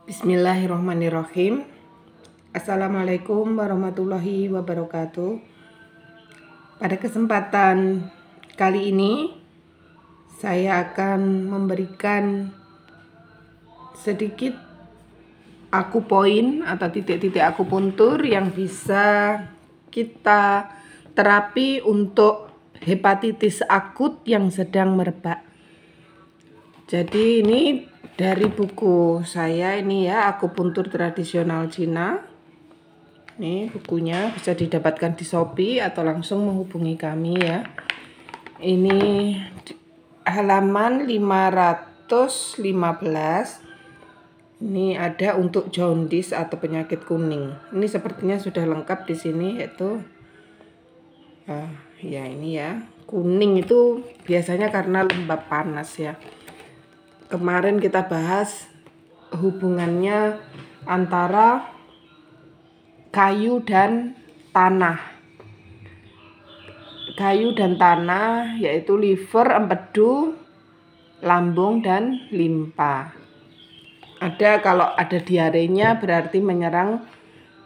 Bismillahirrahmanirrahim. Assalamualaikum warahmatullahi wabarakatuh. Pada kesempatan kali ini saya akan memberikan sedikit akupoin atau titik-titik akupuntur yang bisa kita terapi untuk hepatitis akut yang sedang merebak. Jadi ini dari buku saya ini ya, akupuntur tradisional Cina. Ini bukunya bisa didapatkan di Shopee atau langsung menghubungi kami ya. Ini halaman 515. Ini ada untuk jaundice atau penyakit kuning. Ini sepertinya sudah lengkap di sini, yaitu ya ini ya. Kuning itu biasanya karena lembab panas ya. Kemarin kita bahas hubungannya antara kayu dan tanah. Kayu dan tanah yaitu liver, empedu, lambung, dan limpa. Kalau ada diarenya berarti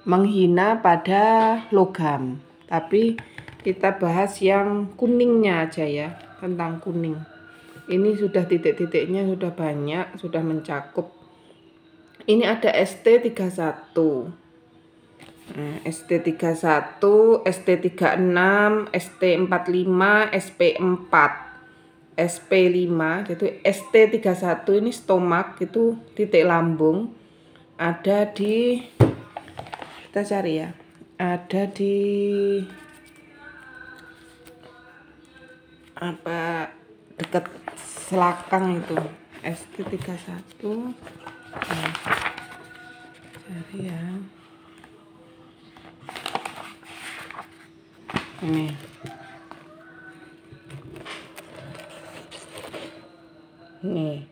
menghina pada logam. Tapi kita bahas yang kuningnya aja ya, tentang kuning. Ini sudah titik-titiknya sudah banyak, sudah mencakup. Ini ada ST31. ST31, ST36, ST45, SP4, SP5. Jadi ST31 ini stomak, itu titik lambung. Ada di, kita cari ya, ada di dekat selakang itu, ST31. Cari ya. Ini. Nih,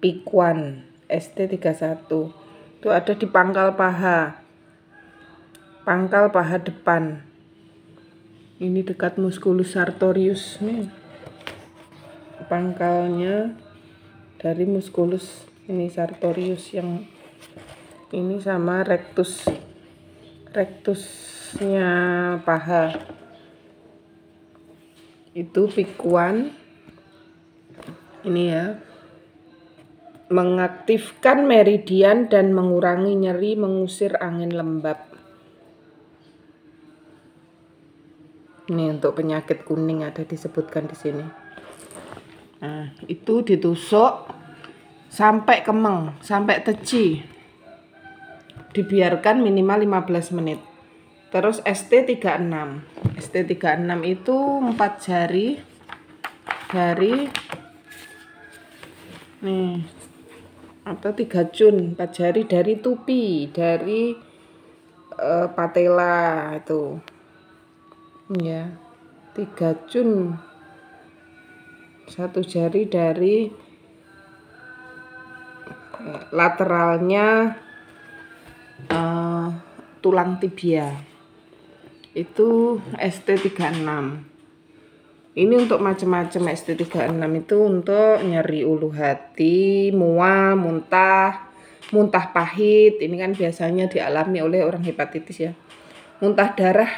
Pikuan ST31. Itu ada di pangkal paha. Pangkal paha depan. Ini dekat musculus sartorius nih. Pangkalnya dari musculus ini sartorius yang ini sama rektusnya paha. Itu Pikuan. Ini ya. Mengaktifkan meridian dan mengurangi nyeri, mengusir angin lembab. Ini untuk penyakit kuning ada disebutkan di sini. Nah, itu ditusuk sampai kemeng, sampai teci. Dibiarkan minimal 15 menit. Terus ST36. ST36 itu 4 jari dari nih atau 3 cun, 4 jari dari tupi, dari patella itu. Ya. 3 cun. 1 jari dari lateralnya tulang tibia. Itu ST36. Ini untuk macam-macam. ST36 itu untuk nyeri ulu hati, mual, muntah pahit. Ini kan biasanya dialami oleh orang hepatitis ya. Muntah darah.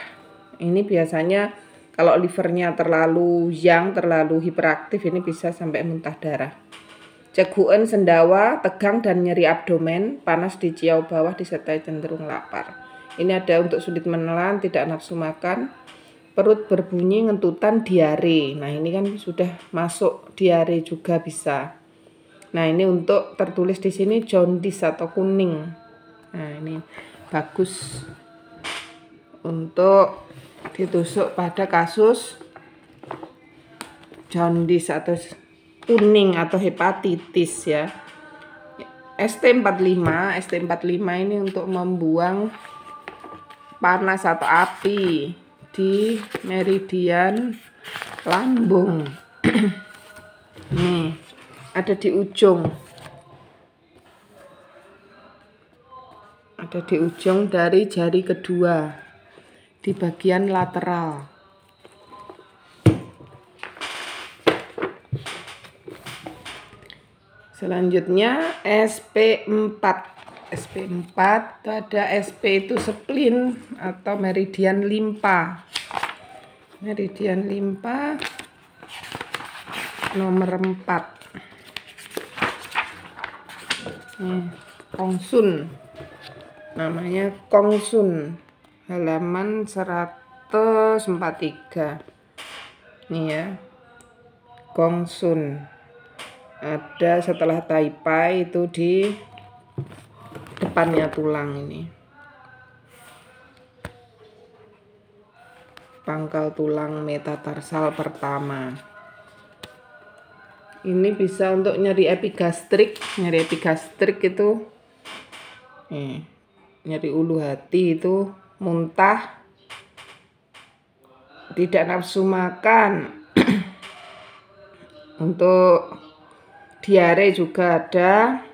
Ini biasanya kalau livernya terlalu hiperaktif, ini bisa sampai muntah darah. Cegukan, sendawa, tegang dan nyeri abdomen, panas di ciau bawah disertai cenderung lapar. Ini ada untuk sulit menelan, tidak nafsu makan, perut berbunyi, ngentutan, diare. Nah ini kan sudah masuk diare juga bisa. Nah ini untuk tertulis di sini jaundice atau kuning. Nah ini bagus untuk ditusuk pada kasus jaundice atau kuning atau hepatitis ya. ST45 ini untuk membuang panas atau api di meridian lambung. Nih, ada di ujung. Ada di ujung dari jari kedua di bagian lateral. Selanjutnya SP4. SP4 itu ada SP itu spleen atau meridian limpa. Meridian limpa nomor 4. Kongsun. Namanya Kongsun. Halaman 143. Nih ya. Kongsun. Ada setelah Taipai itu di depannya tulang ini. Pangkal tulang metatarsal pertama. Ini bisa untuk nyeri epigastrik. Nyeri epigastrik itu nyeri ulu hati itu, muntah, tidak nafsu makan. Untuk diare juga ada.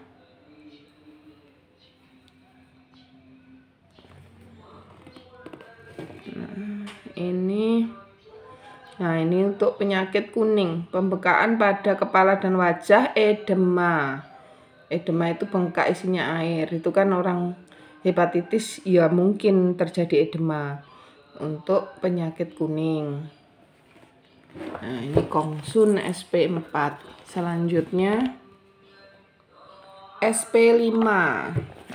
Ini untuk penyakit kuning, pembekaan pada kepala dan wajah, edema. Edema itu bengkak isinya air. Itu kan orang hepatitis ya mungkin terjadi edema. Untuk penyakit kuning. Nah, ini Kongsun SP4. Selanjutnya SP5.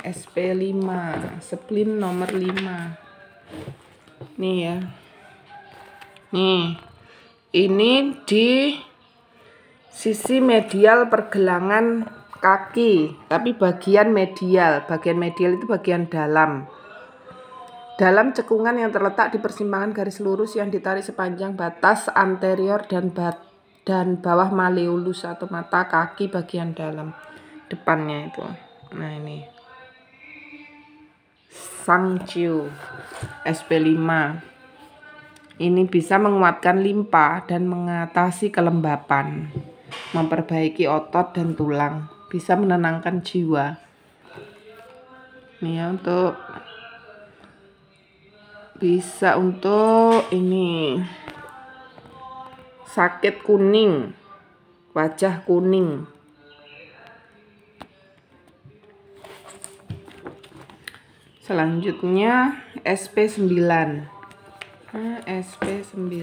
SP5, spleen nomor 5. Nih ya. Nih. Ini di sisi medial pergelangan kaki, tapi bagian medial itu bagian dalam. Dalam cekungan yang terletak di persimpangan garis lurus yang ditarik sepanjang batas anterior dan bawah malleolus atau mata kaki bagian dalam depannya itu. Nah, ini Sangciu SP5. Ini bisa menguatkan limpa dan mengatasi kelembapan, memperbaiki otot dan tulang, bisa menenangkan jiwa. Ini ya, bisa untuk ini sakit kuning, wajah kuning. Selanjutnya SP9. SP9.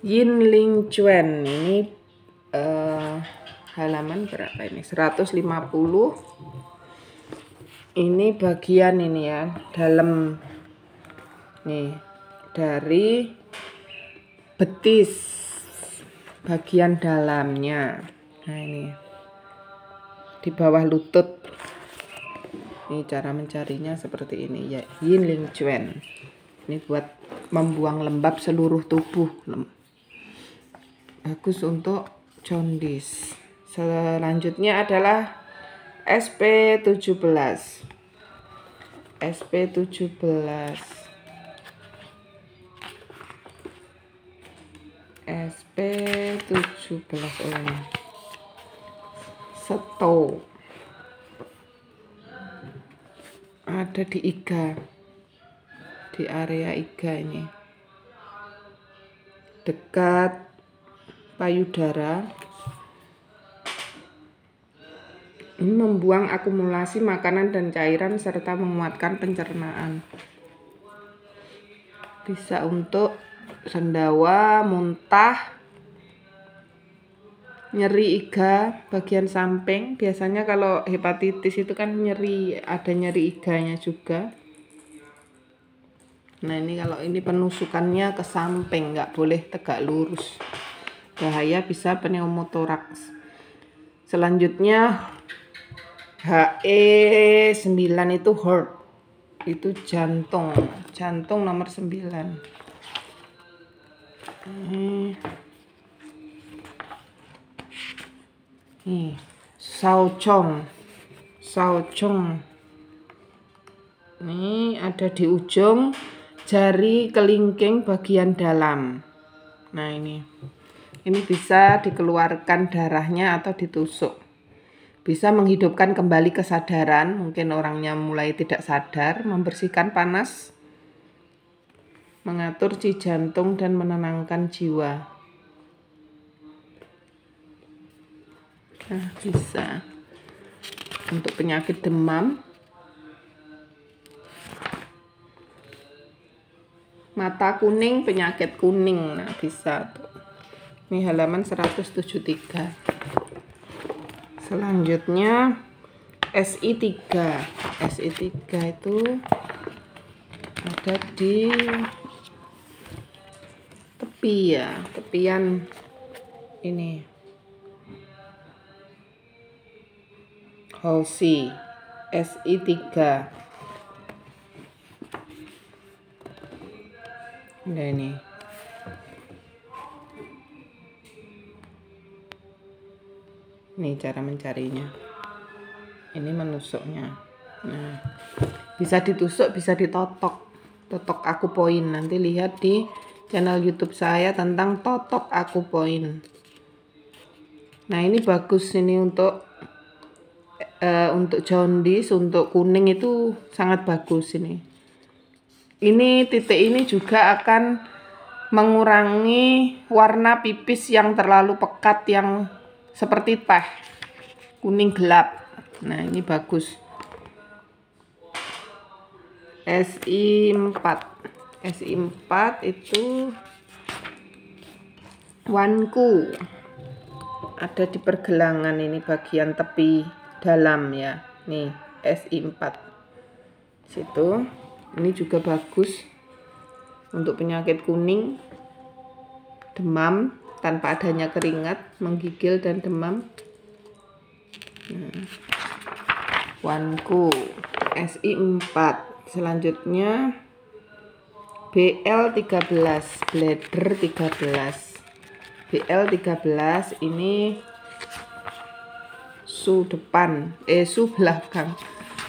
Yinling Chuan. Ini halaman berapa ini? 150. Ini bagian ini ya, dalam nih dari betis bagian dalamnya. Nah, ini di bawah lutut. Ini cara mencarinya seperti ini ya, Yinling Chuan. Ini buat membuang lembab seluruh tubuh. Bagus untuk jaundice. Selanjutnya adalah SP17. SP17. SP17 ini. Seto. Ada di iga, di area iga ini, dekat payudara. Ini membuang akumulasi makanan dan cairan serta menguatkan pencernaan. Bisa untuk sendawa, muntah, nyeri iga bagian samping. Biasanya kalau hepatitis itu kan nyeri, ada nyeri iganya juga. Nah, ini kalau ini penusukannya ke samping, nggak boleh tegak lurus, bahaya, bisa pneumotoraks. Selanjutnya HE9 itu heart, itu jantung nomor 9. Shaochong. Ini ada di ujung jari kelingking bagian dalam. Nah, ini bisa dikeluarkan darahnya atau ditusuk. Bisa menghidupkan kembali kesadaran, mungkin orangnya mulai tidak sadar, membersihkan panas, mengatur ci jantung dan menenangkan jiwa. Nah, bisa untuk penyakit demam, mata kuning, penyakit kuning. Nah, bisa tuh. Ini halaman 173. Selanjutnya SI3. SI3 itu ada di tepi ya, tepian ini. Hausi SI3. Nah, ini. Ini cara mencarinya. Ini menusuknya. Nah, bisa ditusuk, bisa ditotok. Totok akupoint. Nanti lihat di channel YouTube saya tentang totok akupoint. Nah, ini bagus ini untuk jaundice, untuk kuning itu sangat bagus ini. Ini titik ini juga akan mengurangi warna pipis yang terlalu pekat, yang seperti teh kuning gelap. Nah, ini bagus. SI4. SI4 itu wanku. Ada di pergelangan ini, bagian tepi dalam ya. Nih, SI4. Situ. Ini juga bagus untuk penyakit kuning, demam tanpa adanya keringat, menggigil dan demam. Nah, wanku SI4. Selanjutnya BL13, bladder 13. BL13 ini su depan, su belakang.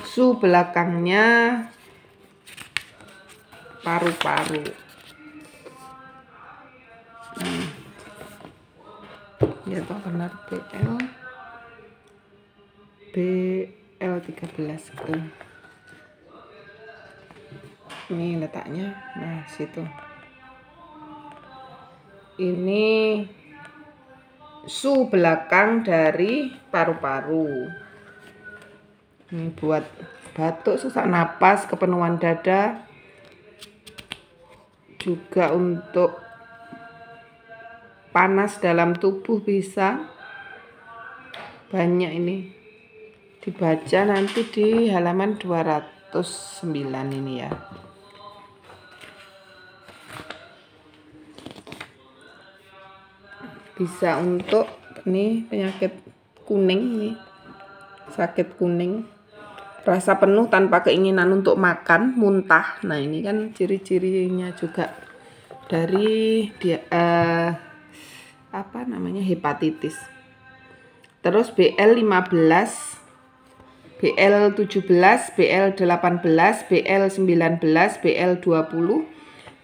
Su belakangnya paru-paru. Nah, ya toh benar BL13. Ini letaknya. Nah, situ. Ini su belakang dari paru-paru. Ini buat batuk, sesak napas, kepenuhan dada. Juga untuk panas dalam tubuh bisa. Banyak ini. Dibaca nanti di halaman 209 ini ya. Bisa untuk ini penyakit kuning nih. Sakit kuning. Rasa penuh tanpa keinginan untuk makan, muntah. Nah, ini kan ciri-cirinya juga dari apa namanya, hepatitis. Terus BL15, BL17, BL18, BL19, BL20.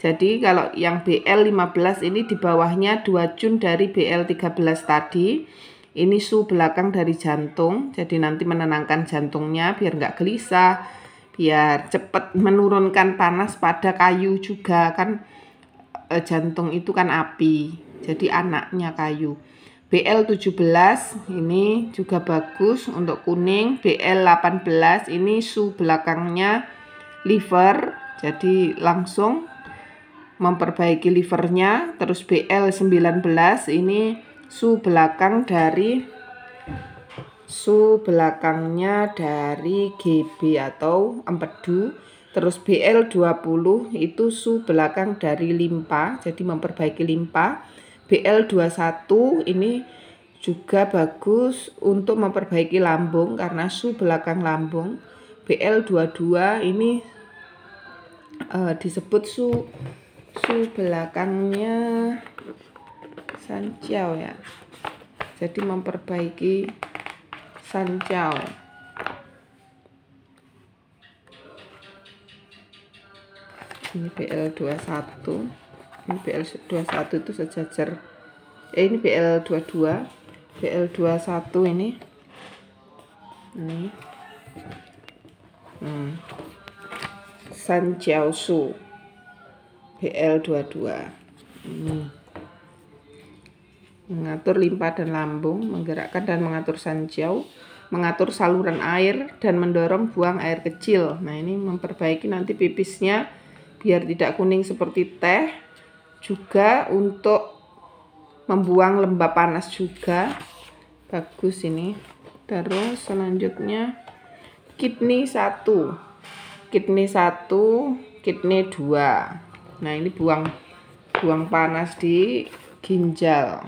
Jadi kalau yang BL15 ini di bawahnya 2 jun dari BL13 tadi. Ini su belakang dari jantung, jadi nanti menenangkan jantungnya biar nggak gelisah, biar cepat menurunkan panas pada kayu juga kan. Jantung itu kan api, jadi anaknya kayu. BL17 ini juga bagus untuk kuning. BL18 ini su belakangnya liver, jadi langsung memperbaiki livernya. Terus BL19 ini su belakangnya dari GB atau empedu. Terus BL20 itu su belakang dari limpa, jadi memperbaiki limpa. BL21 ini juga bagus untuk memperbaiki lambung karena su belakang lambung. BL22 ini disebut su belakangnya sanciao ya, jadi memperbaiki sanciao. Ini BL21, ini BL21 itu sejajar. Ini BL22, BL21 ini sanciao su BL22 ini. mengatur limpa dan lambung, menggerakkan dan mengatur sanjiao, mengatur saluran air, dan mendorong buang air kecil. Nah, ini memperbaiki nanti pipisnya biar tidak kuning seperti teh, juga untuk membuang lembab panas juga. Bagus ini. Terus selanjutnya kidney 1, kidney 1, kidney 2. Nah, ini buang panas di ginjal.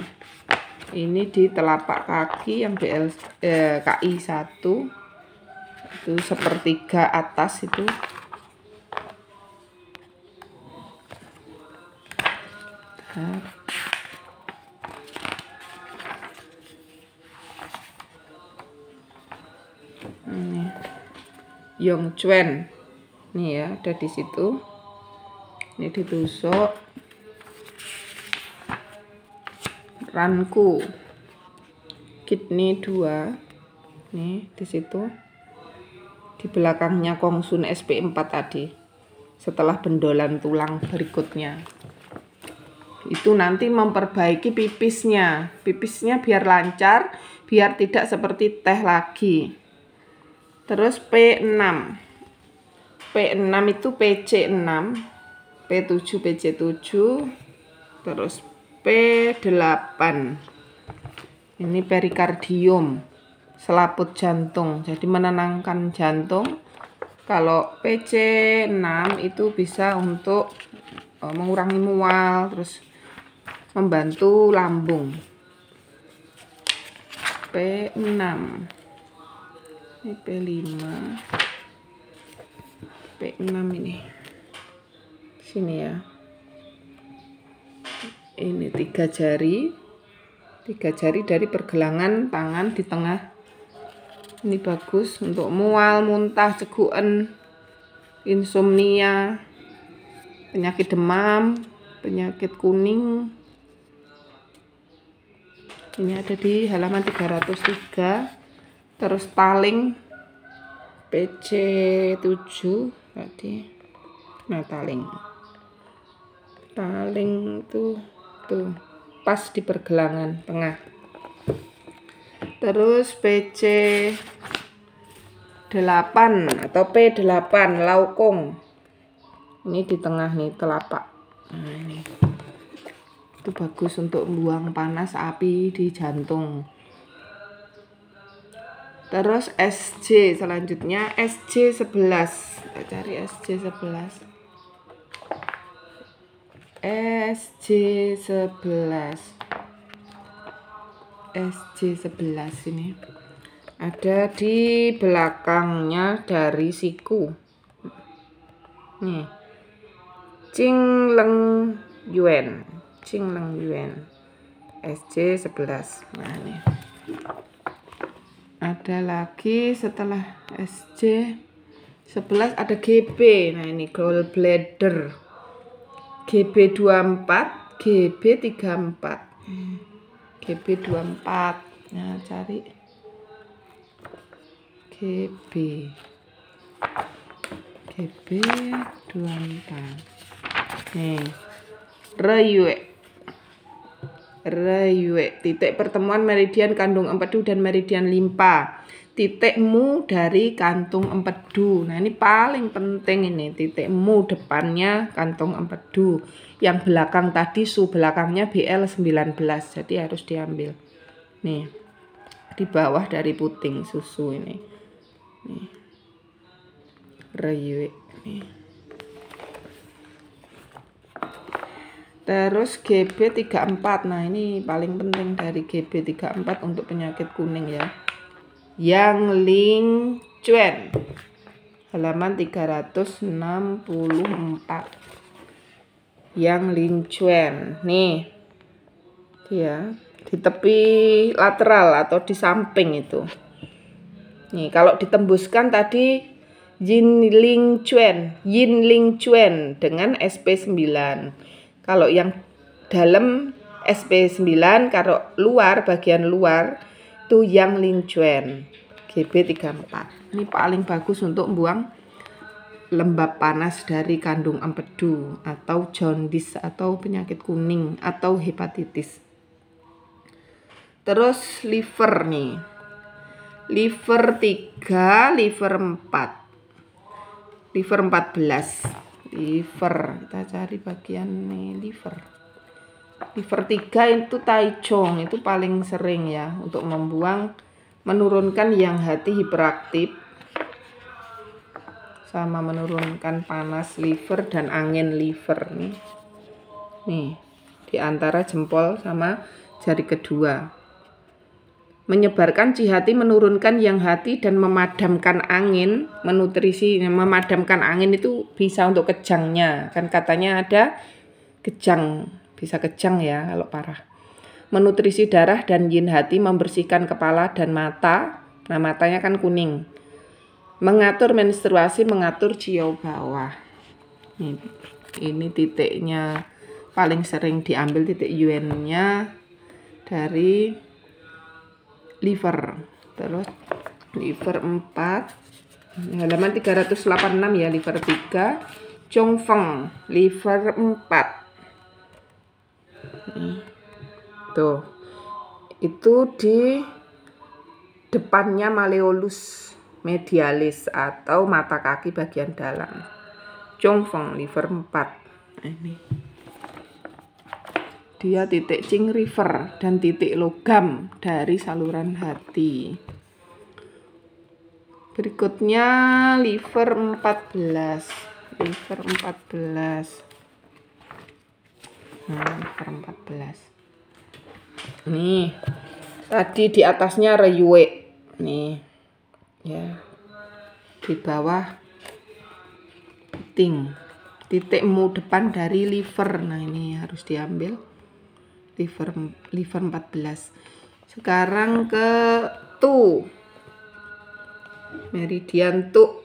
Ini di telapak kaki yang KI 1 itu sepertiga atas itu. Ini Yongchuan. Nih ya, ada di situ. Ini ditusuk. Ranku kidney 2. Nih di situ. Di belakangnya Kongsun SP4 tadi. Setelah bendolan tulang berikutnya. Itu nanti memperbaiki pipisnya. Pipisnya biar lancar, biar tidak seperti teh lagi. Terus P6. P6 itu PC6, P7 PC7, terus P8. Ini perikardium, selaput jantung. Jadi menenangkan jantung. Kalau PC6 itu bisa untuk mengurangi mual, terus membantu lambung. P6. Ini P5. P6 ini. Sini ya. Ini 3 jari. 3 jari dari pergelangan tangan di tengah. Ini bagus untuk mual, muntah, cegukan, insomnia, penyakit demam, penyakit kuning. Ini ada di halaman 303. Terus taling PC7 tadi. Nah, taling tuh pas di pergelangan tengah. Terus PC8 atau P8 laukong. Ini di tengah nih telapak. Nah, ini. Itu bagus untuk buang panas api di jantung. Terus SJ selanjutnya SJ11. Kita cari SJ11. SJ11. SJ11 ini. Ada di belakangnya dari siku. Nih. Qingleng Yuan. Qingleng Yuan. SJ11. Nah, ini. Ada lagi setelah SJ11 ada GB. Nah, ini gallbladder. GB24, GB34. GB24. Nah, cari GB24. Nih. Reyue, titik pertemuan meridian kandung empedu dan meridian limpa. Titik mu dari kantung empedu. Nah, ini paling penting ini, titik mu depannya kantung empedu. Yang belakang tadi su belakangnya BL19. Jadi harus diambil. Nih. Di bawah dari puting susu ini. Nih. Reyue nih. Terus GB34. Nah, ini paling penting dari GB34 untuk penyakit kuning ya. Yang Lingchuan. Halaman 364. Yang Lingchuan. Nih. Dia di tepi lateral atau di samping itu. Nih, kalau ditembuskan tadi Yin Lingchuan dengan SP9. Kalau yang dalam SP9, kalau luar, bagian luar, itu yang Lingchuan, GB34. Ini paling bagus untuk buang lembab panas dari kandung empedu, atau jaundice, atau penyakit kuning, atau hepatitis. Terus liver nih. Liver 3, liver 4. Liver 14. Liver, kita cari bagian nih liver. Liver 3 itu Taichung, itu paling sering ya untuk menurunkan yang hati hiperaktif sama menurunkan panas liver dan angin liver nih. Nih, di antara jempol sama jari kedua. Menyebarkan cihati, menurunkan yang hati, dan memadamkan angin, menutrisi. Memadamkan angin itu bisa untuk kejangnya, kan katanya ada kejang, bisa kejang ya kalau parah. Menutrisi darah dan yin hati, membersihkan kepala dan mata. Nah, matanya kan kuning. Mengatur menstruasi, mengatur jiwa bawah. Ini titiknya paling sering diambil, titik UN-nya dari liver. Terus liver 4, halaman 386 ya, liver 3. Chongfeng, liver 4. Tuh, itu di depannya malleolus medialis atau mata kaki bagian dalam. Chongfeng, liver 4. Ini dia titik Qing River dan titik logam dari saluran hati. Berikutnya liver 14. Liver 14. Liver 14. Nih, tadi di atasnya Reyue. Nih, ya. Di bawah piting. Titik mu depan dari liver. Nah, ini harus diambil. Liver 14. Sekarang ke tu. Meridian tu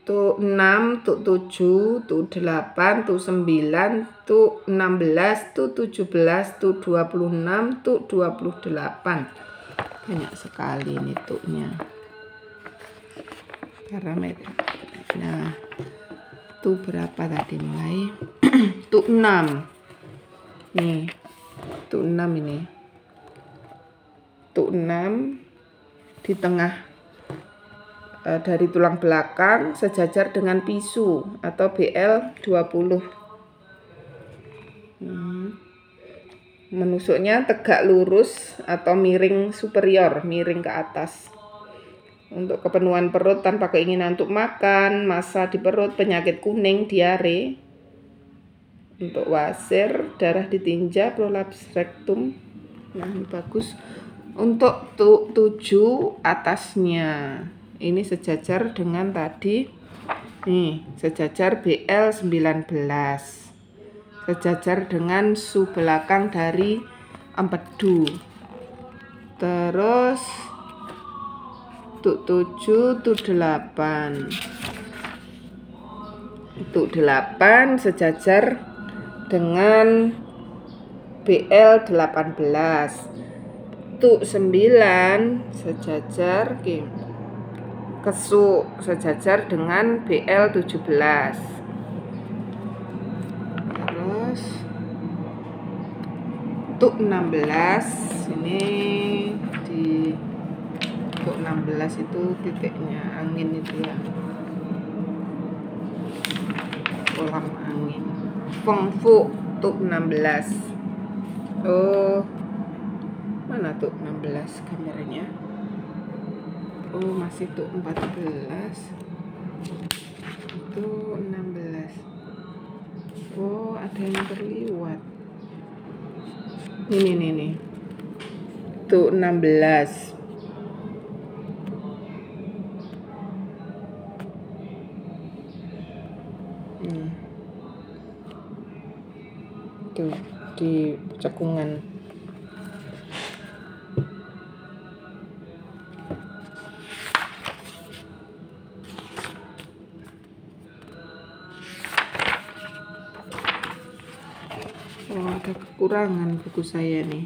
6, tu 7, tu 8, tu 9, tu 16, tu 17, tu 26, tu 28. Banyak sekali ini tunya. Parameter. Nah, tu berapa tadi mulai? Tu 6. Nih. Tu 6 ini. Tu 6 di tengah dari tulang belakang sejajar dengan pisu atau BL20. Menusuknya tegak lurus atau miring superior, miring ke atas. Untuk kepenuhan perut tanpa keinginan untuk makan, massa di perut, penyakit kuning, diare. Untuk wasir, darah di tinja, prolaps rektum. Nah, ini bagus. Untuk 7 atasnya. Ini sejajar dengan tadi. Nih, sejajar BL19. Sejajar dengan su belakang dari empedu. Terus untuk 7, untuk 8. Untuk 8 sejajar dengan BL18. Tuk 9 sejajar kesu sejajar dengan BL17. Terus tuk 16 ini di tuk 16 itu titiknya angin itu ya, kolam angin. Fengfu tuk 16. Oh, mana tuk 16 gambarnya? Oh, masih tuk 14. Itu 16. Oh, ada yang terliwat. Ini. Tuk 16. Tuh di cekungan. Oh, ada kekurangan buku saya nih.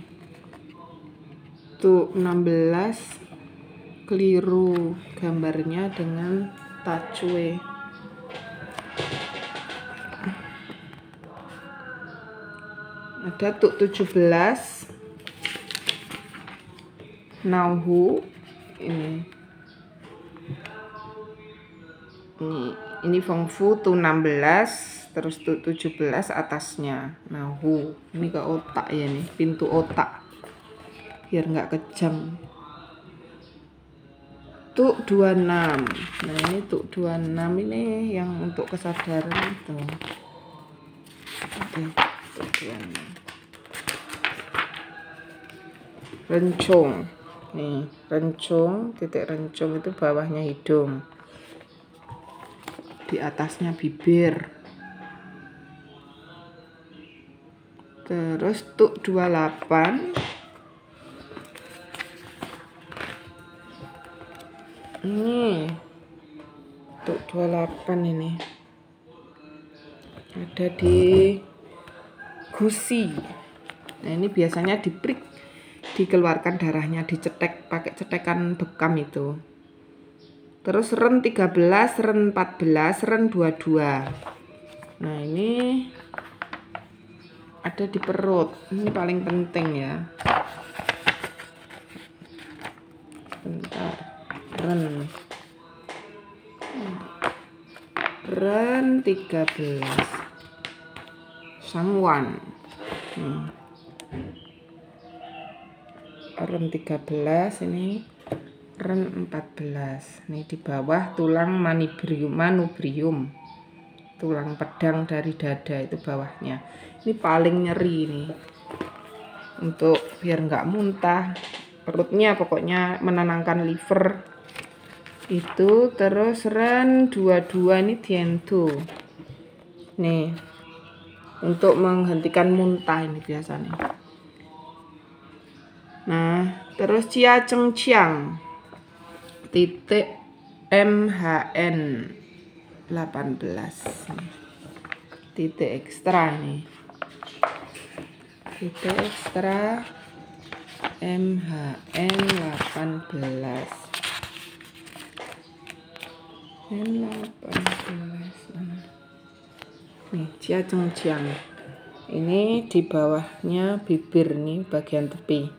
Tuh 16 keliru gambarnya dengan tacue. Ada tuk 17. Nauhu ini Fengfu tuh 16 terus tuh 17 atasnya. Nauhu ini ke otak ya nih, pintu otak biar nggak kejam. Tuk 26. Nah ini tuk 26 ini yang untuk kesadaran itu. Oke, tuk 26. Rencong. Nih, rencong, titik rencong itu bawahnya hidung. Di atasnya bibir. Terus tuk 28. Ini tuk 28 ini. Ada di gusi. Nah, ini biasanya diprik, dikeluarkan darahnya, dicetek pakai cetekan bekam itu. Terus ren 13, ren 14, ren 22. Nah, ini ada di perut. Ini paling penting ya. Bentar. Ren 13. Sangwan. Ren 13 ini. Ren 14. Ini di bawah tulang manubrium. Tulang pedang dari dada itu bawahnya. Ini paling nyeri nih. Untuk biar nggak muntah. Perutnya pokoknya menenangkan liver. Itu terus ren 22 ini diento. Nih. Untuk menghentikan muntah ini biasanya. Nah, terus Cia Cheng Chiang. Titik MHN 18. Titik ekstra nih. Titik ekstra MHN 18. Nih, Cia Cheng Chiang. Ini di bawahnya bibir nih, bagian tepi.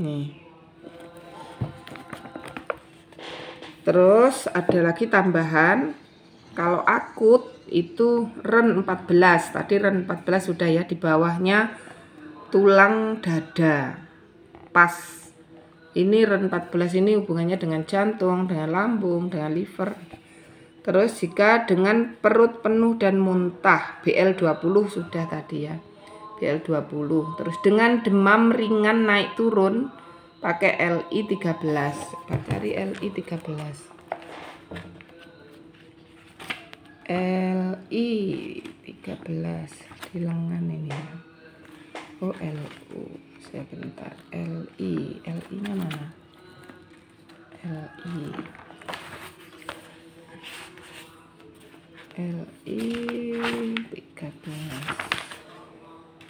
Nih. Terus ada lagi tambahan, kalau akut itu ren 14. Tadi ren 14 sudah ya, di bawahnya tulang dada. Pas. Ini ren 14 ini hubungannya dengan jantung, dengan lambung, dengan liver. Terus jika dengan perut penuh dan muntah, BL20 sudah tadi ya. BL20. Terus dengan demam ringan naik turun, pakai LI 13. Cari LI 13. LI 13 di lengan ini. Oh, LU. Saya bentar. LI nya mana? LI 13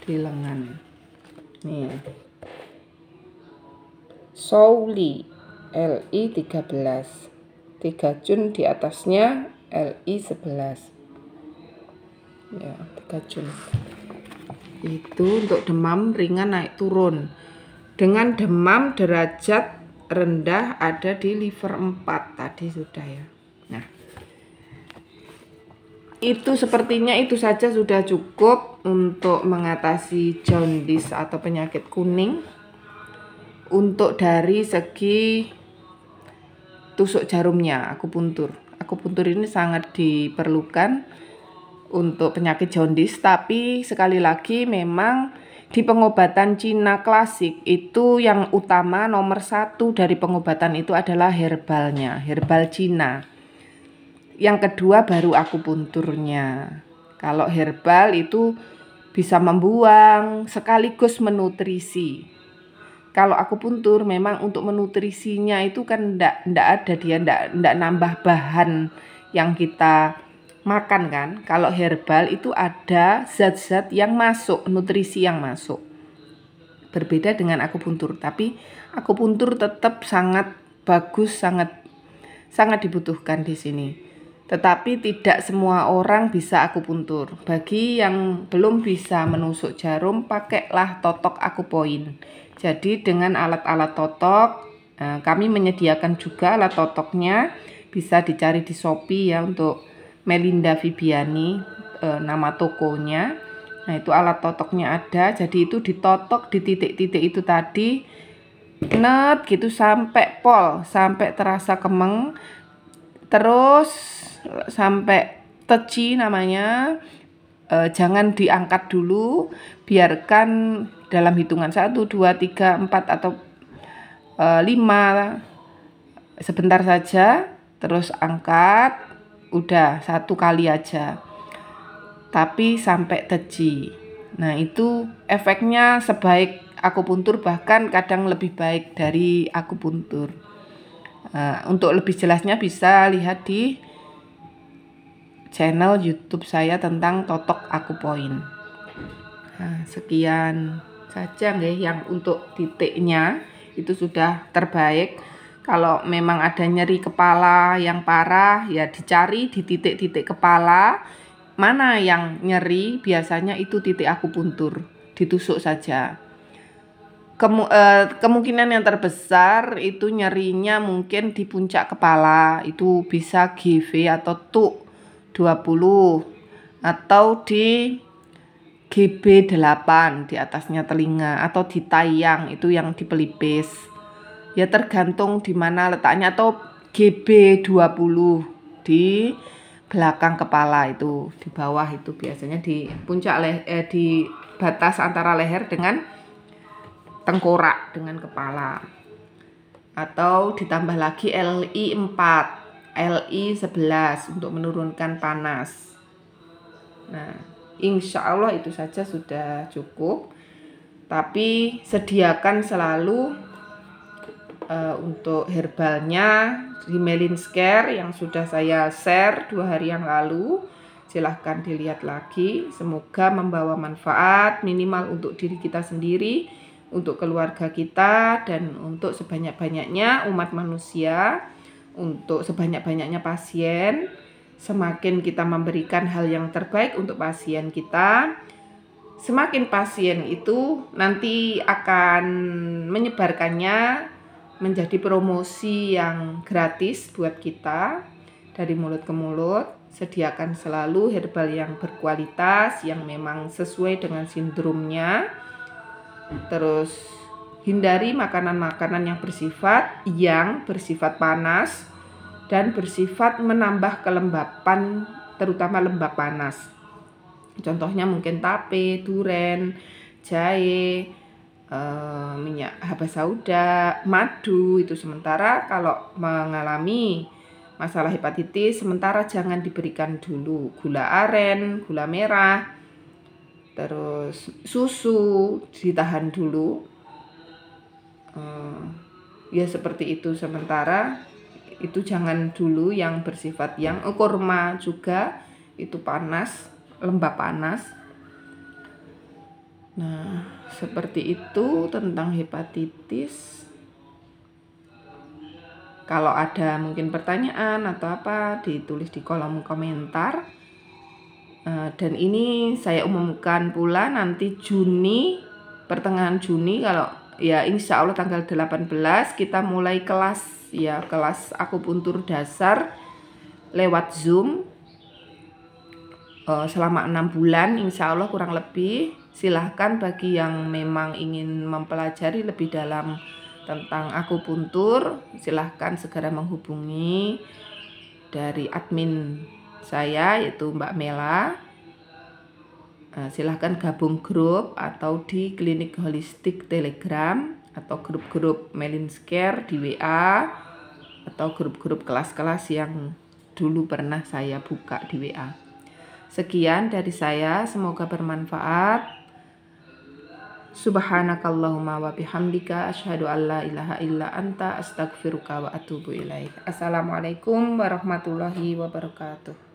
di lengan. Nih. Souli LI 13. 3 jun di atasnya LI 11. Ya, 3 jun. Itu untuk demam ringan naik turun. Dengan demam derajat rendah ada di liver 4 tadi sudah ya. Nah, itu sepertinya itu saja sudah cukup untuk mengatasi jaundice atau penyakit kuning. Untuk dari segi tusuk jarumnya, akupuntur. Akupuntur ini sangat diperlukan untuk penyakit jaundice, tapi sekali lagi memang di pengobatan Cina klasik itu yang utama nomor 1 dari pengobatan itu adalah herbalnya, herbal Cina. Yang kedua baru akupunturnya. Kalau herbal itu bisa membuang sekaligus menutrisi. Kalau akupuntur memang untuk menutrisinya itu kan ndak ada dia, ndak nambah bahan yang kita makan kan. Kalau herbal itu ada zat-zat yang masuk, nutrisi yang masuk. Berbeda dengan akupuntur, tapi akupuntur tetap sangat bagus, sangat dibutuhkan di sini. Tetapi tidak semua orang bisa akupuntur. Bagi yang belum bisa menusuk jarum, pakailah totok akupoint. Jadi dengan alat-alat totok, kami menyediakan juga alat totoknya. Bisa dicari di Shopee ya, untuk Melinda Vibiani, nama tokonya. Nah, itu alat totoknya ada. Jadi itu ditotok di titik-titik itu tadi, net gitu sampai pol, sampai terasa kemeng. Terus sampai teci namanya. Jangan diangkat dulu, biarkan dalam hitungan 1, 2, 3, 4 atau 5 sebentar saja, terus angkat, udah 1 kali aja, tapi sampai teci. Nah, itu efeknya sebaik akupuntur, bahkan kadang lebih baik dari akupuntur. Untuk lebih jelasnya bisa lihat di channel YouTube saya tentang totok akupoint. Nah, sekian saja nggih yang untuk titiknya itu sudah terbaik. Kalau memang ada nyeri kepala yang parah, ya dicari di titik-titik kepala mana yang nyeri, biasanya itu titik akupuntur, ditusuk saja. Kemungkinan yang terbesar itu nyerinya mungkin di puncak kepala, itu bisa GV atau TUK 20 atau di GB8 di atasnya telinga, atau di tayang itu yang di pelipis. Ya tergantung di mana letaknya, atau GB20 di belakang kepala, itu di bawah, itu biasanya di puncak di batas antara leher dengan tengkorak dengan kepala. Atau ditambah lagi LI4, LI11 untuk menurunkan panas. Nah, insya Allah itu saja sudah cukup. Tapi sediakan selalu untuk herbalnya di Melinsker yang sudah saya share 2 hari yang lalu. Silahkan dilihat lagi. Semoga membawa manfaat minimal untuk diri kita sendiri, untuk keluarga kita, dan untuk sebanyak-banyaknya umat manusia, untuk sebanyak-banyaknya pasien. Semakin kita memberikan hal yang terbaik untuk pasien kita, semakin pasien itu nanti akan menyebarkannya menjadi promosi yang gratis buat kita dari mulut ke mulut. Sediakan selalu herbal yang berkualitas, yang memang sesuai dengan sindromnya. Terus hindari makanan-makanan yang bersifat panas dan bersifat menambah kelembapan, terutama lembab panas. Contohnya mungkin tape, duren, jahe, minyak haba sauda, madu. Itu sementara kalau mengalami masalah hepatitis, sementara jangan diberikan dulu. Gula aren, gula merah, terus susu ditahan dulu. Ya seperti itu sementara. Itu jangan dulu yang bersifat yang kurma juga, itu panas, lembab panas. Nah, seperti itu tentang hepatitis. Kalau ada mungkin pertanyaan atau apa, ditulis di kolom komentar. Dan ini saya umumkan pula nanti Juni, pertengahan Juni, kalau ya insya Allah tanggal 18 kita mulai kelas, ya kelas akupuntur dasar lewat Zoom selama 6 bulan insya Allah kurang lebih. Silahkan bagi yang memang ingin mempelajari lebih dalam tentang akupuntur, silahkan segera menghubungi dari admin saya yaitu Mbak Mela. Silahkan gabung grup atau di klinik holistik Telegram, atau grup-grup Melinsker di WA, atau grup-grup kelas-kelas yang dulu pernah saya buka di WA. Sekian dari saya, semoga bermanfaat. Subhanakallahumma wa bihamdika asyhadu an la ilaha illa anta astaghfiruka wa atubu ilaik. Assalamualaikum warahmatullahi wabarakatuh.